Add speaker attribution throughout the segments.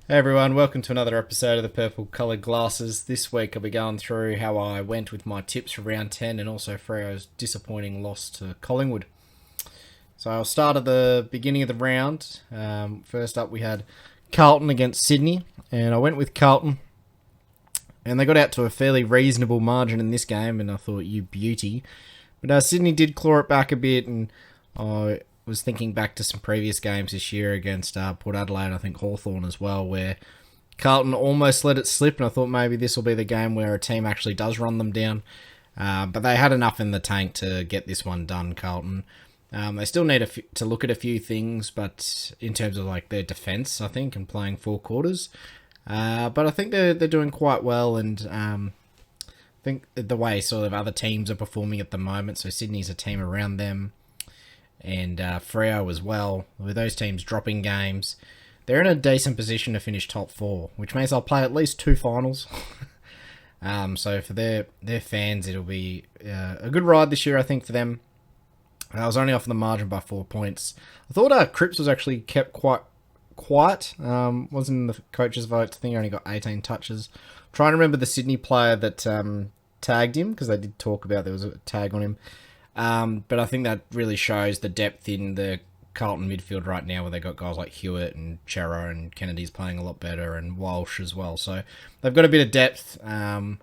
Speaker 1: Hey everyone, welcome to another episode of the Purple Coloured Glasses. This week I'll be going through how I went with my tips for round 10 and also Freo's disappointing loss to Collingwood. So I'll start at the beginning of the round. First up we had Carlton against Sydney, and I went with Carlton. And they got out to a fairly reasonable margin in this game, and I thought, you beauty. But Sydney did claw it back a bit, and I was thinking back to some previous games this year against Port Adelaide, I think Hawthorn as well, where Carlton almost let it slip, and I thought maybe this will be the game where a team actually does run them down. But they had enough in the tank to get this one done, Carlton. They still need to look at a few things, but in terms of like their defence, I think, and playing four quarters. But I think they're doing quite well, and I think the way sort of other teams are performing at the moment, so Sydney's a team around them, and Freo as well, with those teams dropping games, they're in a decent position to finish top four, which means they'll play at least two finals. So for their fans, it'll be a good ride this year, I think, for them. I was only off the margin by 4 points. I thought Cripps was actually kept quite quiet. Wasn't in the coach's vote. I think he only got 18 touches. I'm trying to remember the Sydney player that tagged him, because they did talk about there was a tag on him. But I think that really shows the depth in the Carlton midfield right now, where they got guys like Hewitt and Chera, and Kennedy's playing a lot better, and Walsh as well. So they've got a bit of depth, and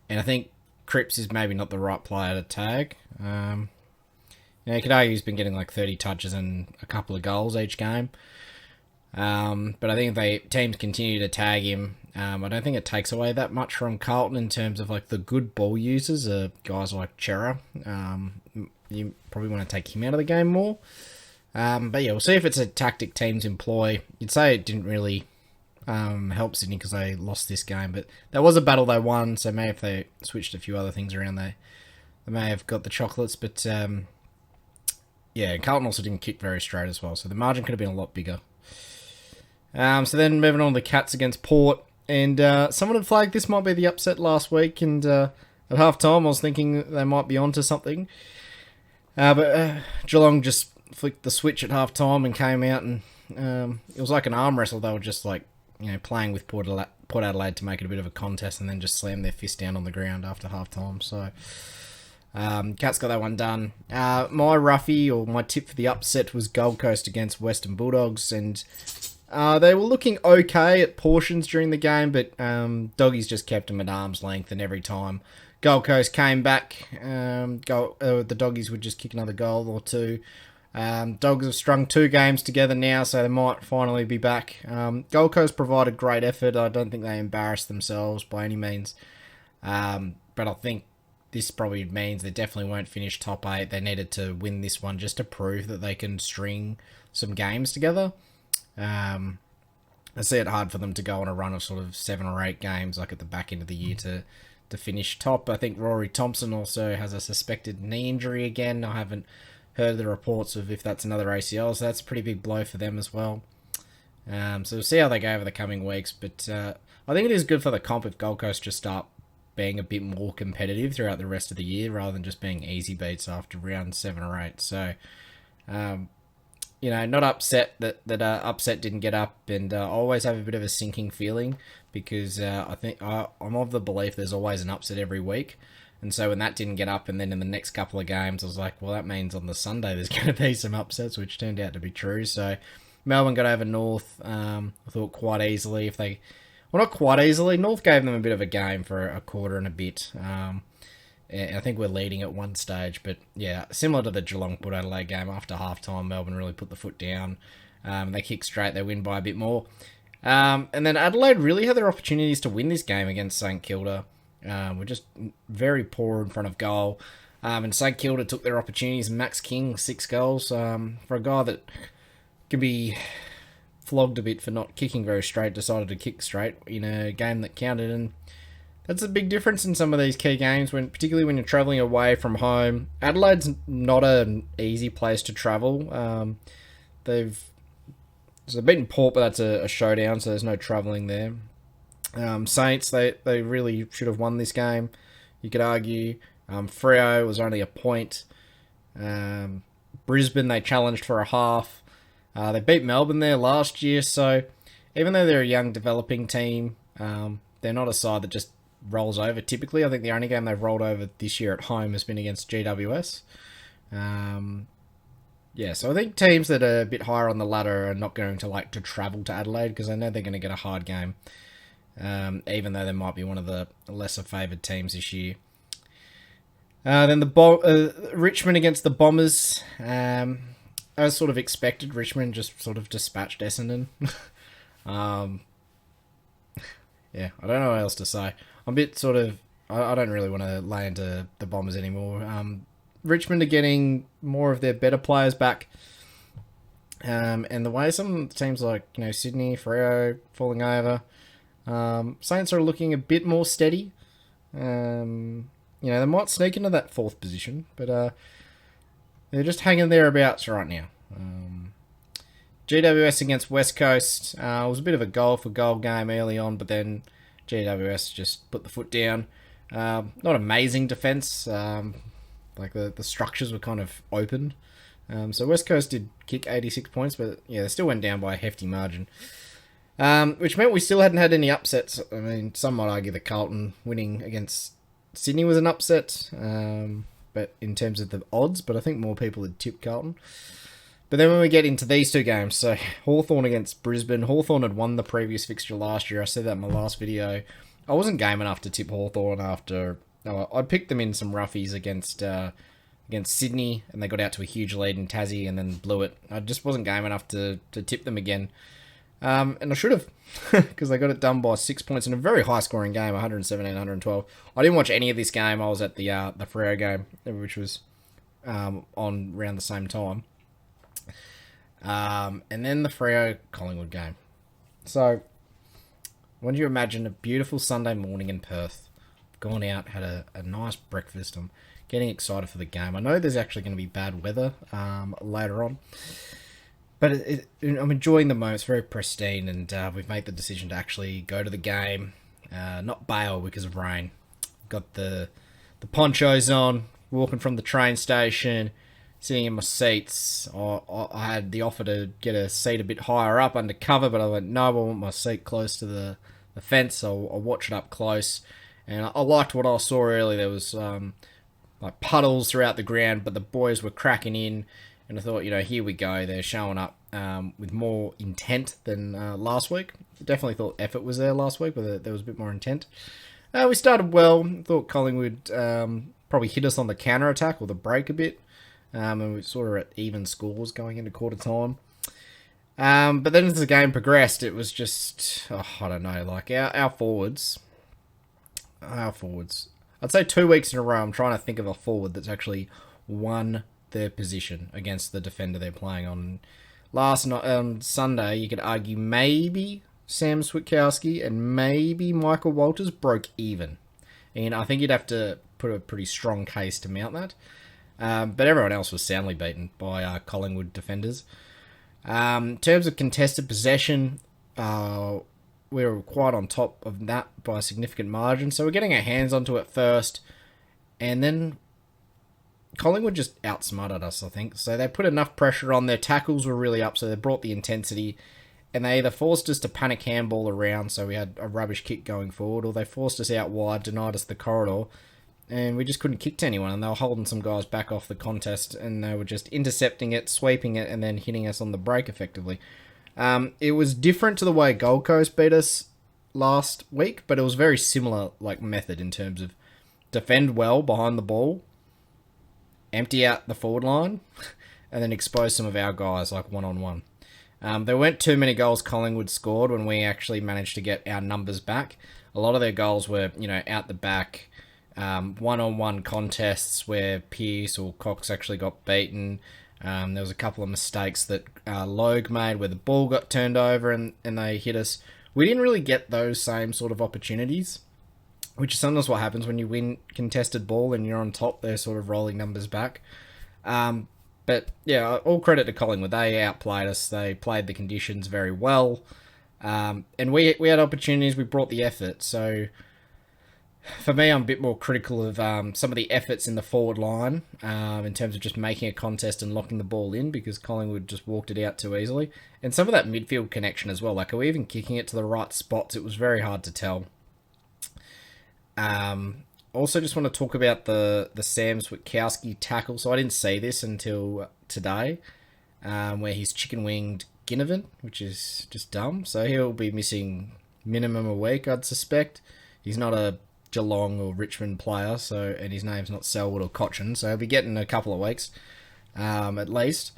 Speaker 1: I think Cripps is maybe not the right player to tag. You could argue he's been getting like 30 touches and a couple of goals each game. But I think if teams continue to tag him, I don't think it takes away that much from Carlton in terms of like the good ball users, guys like Chera. You probably want to take him out of the game more. But yeah, we'll see if it's a tactic teams employ. You'd say it didn't really help Sydney because they lost this game, but that was a battle they won, so maybe if they switched a few other things around, they may have got the chocolates. But yeah, Carlton also didn't kick very straight as well, so the margin could have been a lot bigger. So then moving on to the Cats against Port, and someone had flagged this might be the upset last week, and at half time I was thinking they might be onto something. But Geelong just flicked the switch at half time and came out, and it was like an arm wrestle. They were just like, playing with Port Adelaide to make it a bit of a contest, and then just slammed their fist down on the ground after half time. So Cats got that one done. My roughie, or my tip for the upset, was Gold Coast against Western Bulldogs, and they were looking okay at portions during the game, but Doggies just kept them at arm's length, and every time Gold Coast came back, the Doggies would just kick another goal or two. Dogs have strung 2 games together now, so they might finally be back. Gold Coast provided great effort. I don't think they embarrassed themselves by any means. But I think this probably means they definitely won't finish top 8. They needed to win this one just to prove that they can string some games together. I see it hard for them to go on a run of sort of 7 or 8 games like at the back end of the year to finish top. I think Rory Thompson also has a suspected knee injury again. I haven't heard the reports of if that's another ACL, so that's a pretty big blow for them as well. So we'll see how they go over the coming weeks, but I think it is good for the comp if Gold Coast just start being a bit more competitive throughout the rest of the year rather than just being easy beats after round 7 or 8. So not upset that upset didn't get up, and I always have a bit of a sinking feeling because I think I'm of the belief there's always an upset every week, and so when that didn't get up, and then in the next couple of games I was like, well, that means on the Sunday there's going to be some upsets, which turned out to be true. So Melbourne got over North, I thought quite easily. Not quite easily. North gave them a bit of a game for a quarter and a bit. I think we're leading at one stage, but yeah, similar to the Geelong Port Adelaide game, after half time, Melbourne really put the foot down. They kick straight, they win by a bit more. And then Adelaide really had their opportunities to win this game against St Kilda. We're just very poor in front of goal. And St Kilda took their opportunities. Max King, 6 goals. For a guy that can be flogged a bit for not kicking very straight, decided to kick straight in a game that counted, and that's a big difference in some of these key games, particularly when you're travelling away from home. Adelaide's not an easy place to travel. They've beaten Port, but that's a showdown, so there's no travelling there. Saints, they really should have won this game, you could argue. Freo was only a point. Brisbane, they challenged for a half. They beat Melbourne there last year, so even though they're a young developing team, they're not a side that just rolls over typically. I think the only game they've rolled over this year at home has been against GWS. So I think teams that are a bit higher on the ladder are not going to like to travel to Adelaide because I know they're going to get a hard game, even though they might be one of the lesser favoured teams this year. Then Richmond against the Bombers. As sort of expected, Richmond just sort of dispatched Essendon. I don't know what else to say. I'm a bit sort of... I don't really want to lay into the Bombers anymore. Richmond are getting more of their better players back. And the way some teams like, Sydney, Freo falling over, Saints are looking a bit more steady. They might sneak into that 4th position, but they're just hanging thereabouts right now. GWS against West Coast. It was a bit of a goal-for-goal game early on, but then GWS just put the foot down. Not amazing defence. The structures were kind of open. So West Coast did kick 86 points, but they still went down by a hefty margin. Which meant we still hadn't had any upsets. I mean, some might argue that Carlton winning against Sydney was an upset, but in terms of the odds, but I think more people had tipped Carlton. But then when we get into these 2 games, so Hawthorn against Brisbane, Hawthorn had won the previous fixture last year. I said that in my last video. I wasn't game enough to tip Hawthorn after... I picked them in some roughies against Sydney, and they got out to a huge lead in Tassie and then blew it. I just wasn't game enough to tip them again. And I should have, because they got it done by 6 points in a very high-scoring game, 117-112. I didn't watch any of this game. I was at the Freo game, which was on around the same time. And then the Freo Collingwood game. So, when do you imagine a beautiful Sunday morning in Perth? Gone out, had a nice breakfast. I'm getting excited for the game. I know there's actually going to be bad weather later on. But I'm enjoying the moment. It's very pristine, and we've made the decision to actually go to the game, not bail because of rain. Got the ponchos on, walking from the train station, sitting in my seats. I had the offer to get a seat a bit higher up under cover, but I went, no, I want my seat close to the fence, so I'll watch it up close. And I liked what I saw earlier. There was like puddles throughout the ground, but the boys were cracking in. And I thought, here we go. They're showing up with more intent than last week. Definitely thought effort was there last week, but there was a bit more intent. We started well. Thought Collingwood probably hit us on the counter-attack or the break a bit. And we sort of at even scores going into quarter time. But then as the game progressed, it was just, I don't know, like our forwards. I'd say 2 weeks in a row, I'm trying to think of a forward that's actually won their position against the defender they're playing on. Last night, Sunday, you could argue maybe Sam Switkowski and maybe Michael Walters broke even. And I think you'd have to put a pretty strong case to mount that. But everyone else was soundly beaten by Collingwood defenders. In terms of contested possession, we were quite on top of that by a significant margin. So we're getting our hands onto it first. And then Collingwood just outsmarted us, I think. So they put enough pressure on. Their tackles were really up, so they brought the intensity. And they either forced us to panic handball around, so we had a rubbish kick going forward, or they forced us out wide, denied us the corridor, and we just couldn't kick to anyone. And they were holding some guys back off the contest, and they were just intercepting it, sweeping it, and then hitting us on the break effectively. It was different to the way Gold Coast beat us last week, but it was very similar method in terms of defend well behind the ball, empty out the forward line, and then expose some of our guys one-on-one. There weren't too many goals Collingwood scored when we actually managed to get our numbers back. A lot of their goals were, out the back, one-on-one contests where Pearce or Cox actually got beaten. There was a couple of mistakes that Logue made where the ball got turned over and they hit us. We didn't really get those same sort of opportunities, which is sometimes what happens when you win contested ball and you're on top. They're sort of rolling numbers back. But yeah, all credit to Collingwood. They outplayed us. They played the conditions very well. And we had opportunities. We brought the effort. So For me, I'm a bit more critical of some of the efforts in the forward line in terms of just making a contest and locking the ball in, because Collingwood just walked it out too easily. And some of that midfield connection as well. Like, are we even kicking it to the right spots? It was very hard to tell. Also, just want to talk about the Sam Switkowski tackle. So I didn't see this until today, where he's chicken winged Ginnivan, which is just dumb. So he'll be missing minimum a week, I'd suspect. He's not a Geelong or Richmond player, so, and his name's not Selwood or Cochin, so he'll be getting a couple of weeks, at least.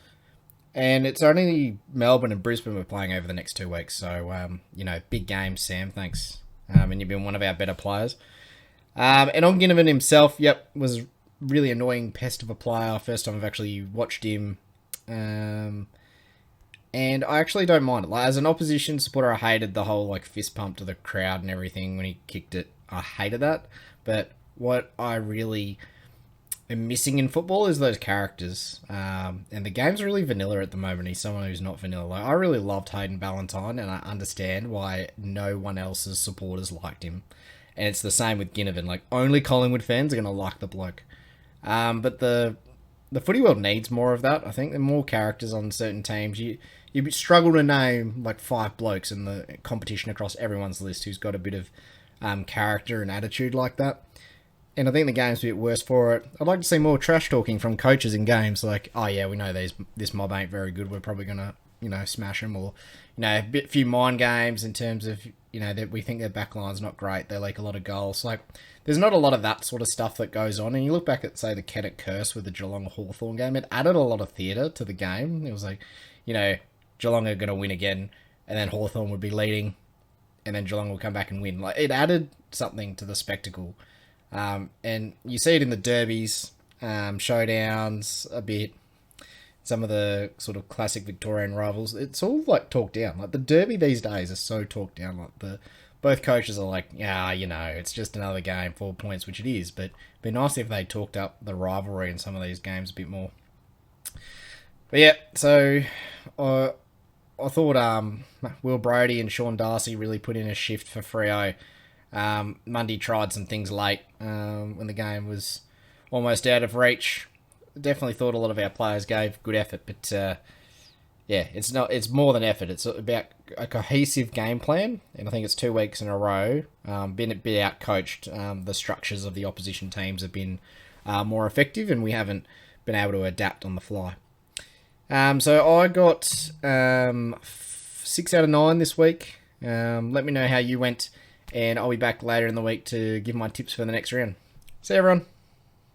Speaker 1: And it's only Melbourne and Brisbane we're playing over the next 2 weeks, so big game, Sam. Thanks, and you've been one of our better players. And on Ginnivan himself, was really annoying pest of a player. First time I've actually watched him, and I actually don't mind it. Like, as an opposition supporter, I hated the whole fist pump to the crowd and everything when he kicked it. I hated that. But what I really am missing in football is those characters. And the game's really vanilla at the moment. He's someone who's not vanilla. Like, I really loved Hayden Ballantyne, and I understand why no one else's supporters liked him. And it's the same with Ginnivan. Like, only Collingwood fans are going to like the bloke. But the footy world needs more of that. I think there are more characters on certain teams. You struggle to name 5 blokes in the competition across everyone's list who's got a bit of character and attitude like that. And I think the game's a bit worse for it. I'd like to see more trash talking from coaches in games, like, oh yeah, we know this mob ain't very good, we're probably going to smash them, or a few mind games in terms of that we think their backline's not great, they leak a lot of goals. Like, there's not a lot of that sort of stuff that goes on. And you look back at, say, the Kennett curse with the Geelong Hawthorn game, it added a lot of theatre to the game. It was like, Geelong are going to win again, and then Hawthorn would be leading, and then Geelong will come back and win. Like, it added something to the spectacle. And you see it in the derbies, showdowns a bit, some of the sort of classic Victorian rivals. It's all talked down. Like, the derby these days is so talked down. Like, both coaches are like, yeah, it's just another game, 4 points, which it is. But it'd be nice if they talked up the rivalry in some of these games a bit more. But yeah, so I thought Will Brodie and Sean Darcy really put in a shift for Freo. Mundy tried some things late when the game was almost out of reach. Definitely thought a lot of our players gave good effort, but it's more than effort. It's about a cohesive game plan, and I think it's 2 weeks in a row. Been a bit out-coached. The structures of the opposition teams have been more effective, and we haven't been able to adapt on the fly. So I got 6 out of 9 this week. Let me know how you went, and I'll be back later in the week to give my tips for the next round. See you, everyone.